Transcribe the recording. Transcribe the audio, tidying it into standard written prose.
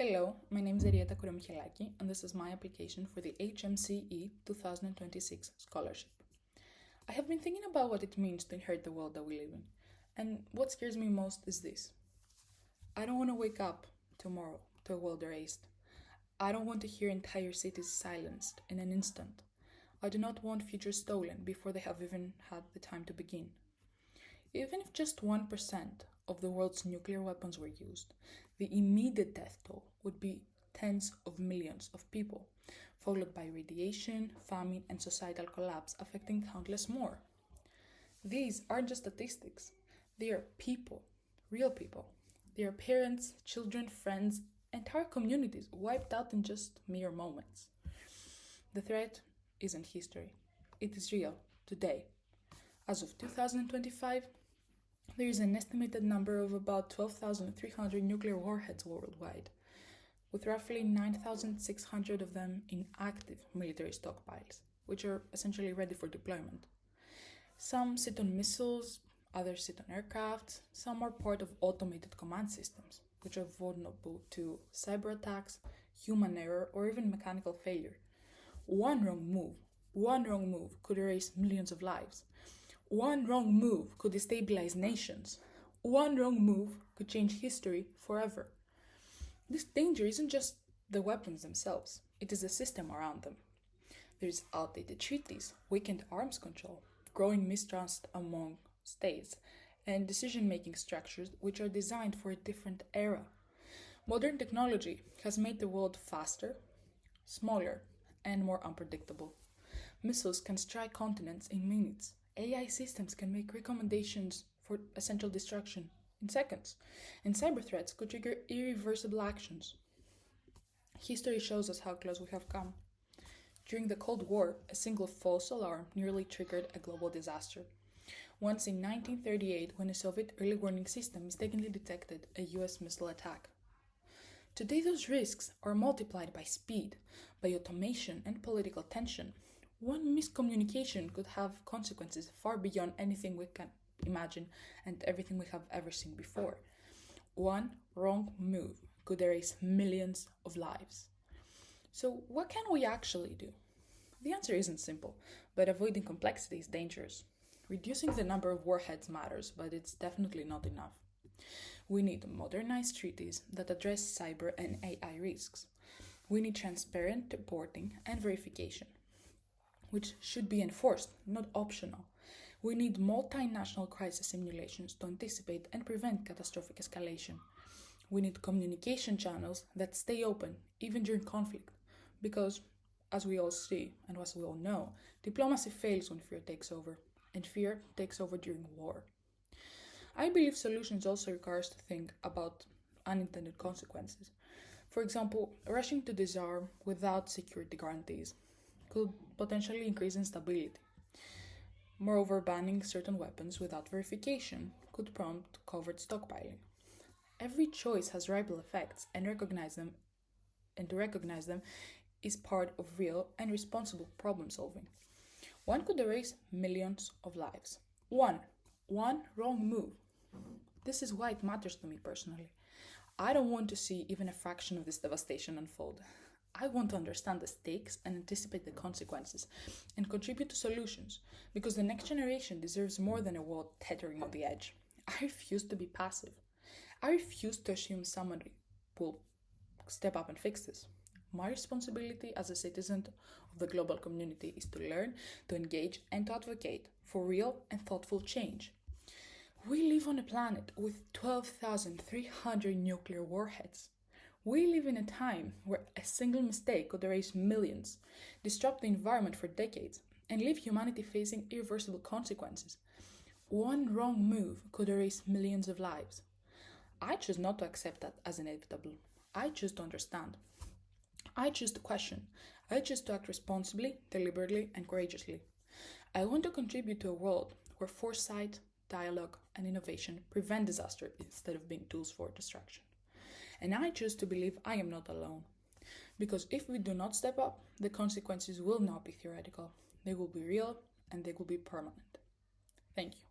Hello, my name is Erietta Kouromichelaki, and this is my application for the HMCE 2026 scholarship. I have been thinking about what it means to inherit the world that we live in, and what scares me most is this. I don't want to wake up tomorrow to a world erased. I don't want to hear entire cities silenced in an instant. I do not want futures stolen before they have even had the time to begin. Even if just 1% of the world's nuclear weapons were used, the immediate death toll would be tens of millions of people, followed by radiation, famine, and societal collapse affecting countless more. These aren't just statistics, they are people, real people. They are parents, children, friends, entire communities wiped out in just mere moments. The threat isn't history, it is real, today. As of 2025, there is an estimated number of about 12,300 nuclear warheads worldwide, with roughly 9,600 of them in active military stockpiles, which are essentially ready for deployment. Some sit on missiles, others sit on aircraft, some are part of automated command systems, which are vulnerable to cyber attacks, human error, or even mechanical failure. One wrong move could erase millions of lives. One wrong move could destabilize nations. One wrong move could change history forever. This danger isn't just the weapons themselves, it is the system around them. There's outdated treaties, weakened arms control, growing mistrust among states, and decision-making structures which are designed for a different era. Modern technology has made the world faster, smaller, and more unpredictable. Missiles can strike continents in minutes. AI systems can make recommendations for essential destruction in seconds, and cyber threats could trigger irreversible actions. History shows us how close we have come. During the Cold War, a single false alarm nearly triggered a global disaster. Once in 1938, when a Soviet early warning system mistakenly detected a US missile attack. Today, those risks are multiplied by speed, by automation, and political tension. One miscommunication could have consequences far beyond anything we can imagine and everything we have ever seen before. One wrong move could erase millions of lives. So, what can we actually do? The answer isn't simple, but avoiding complexity is dangerous. Reducing the number of warheads matters, but it's definitely not enough. We need modernized treaties that address cyber and AI risks. We need transparent reporting and verification, which should be enforced, not optional. We need multinational crisis simulations to anticipate and prevent catastrophic escalation. We need communication channels that stay open, even during conflict, because, as we all see and as we all know, diplomacy fails when fear takes over, and fear takes over during war. I believe solutions also require us to think about unintended consequences. For example, rushing to disarm without security guarantees could potentially increase instability. Moreover, banning certain weapons without verification could prompt covert stockpiling. Every choice has ripple effects, and to recognize them is part of real and responsible problem solving. One could erase millions of lives. One wrong move. This is why it matters to me personally. I don't want to see even a fraction of this devastation unfold. I want to understand the stakes and anticipate the consequences and contribute to solutions, because the next generation deserves more than a world teetering on the edge. I refuse to be passive. I refuse to assume somebody will step up and fix this. My responsibility as a citizen of the global community is to learn, to engage, and to advocate for real and thoughtful change. We live on a planet with 12,300 nuclear warheads. We live in a time where a single mistake could erase millions, disrupt the environment for decades, and leave humanity facing irreversible consequences. One wrong move could erase millions of lives. I choose not to accept that as inevitable. I choose to understand. I choose to question. I choose to act responsibly, deliberately, and courageously. I want to contribute to a world where foresight, dialogue, and innovation prevent disaster instead of being tools for destruction. And I choose to believe I am not alone. Because if we do not step up, the consequences will not be theoretical. They will be real and they will be permanent. Thank you.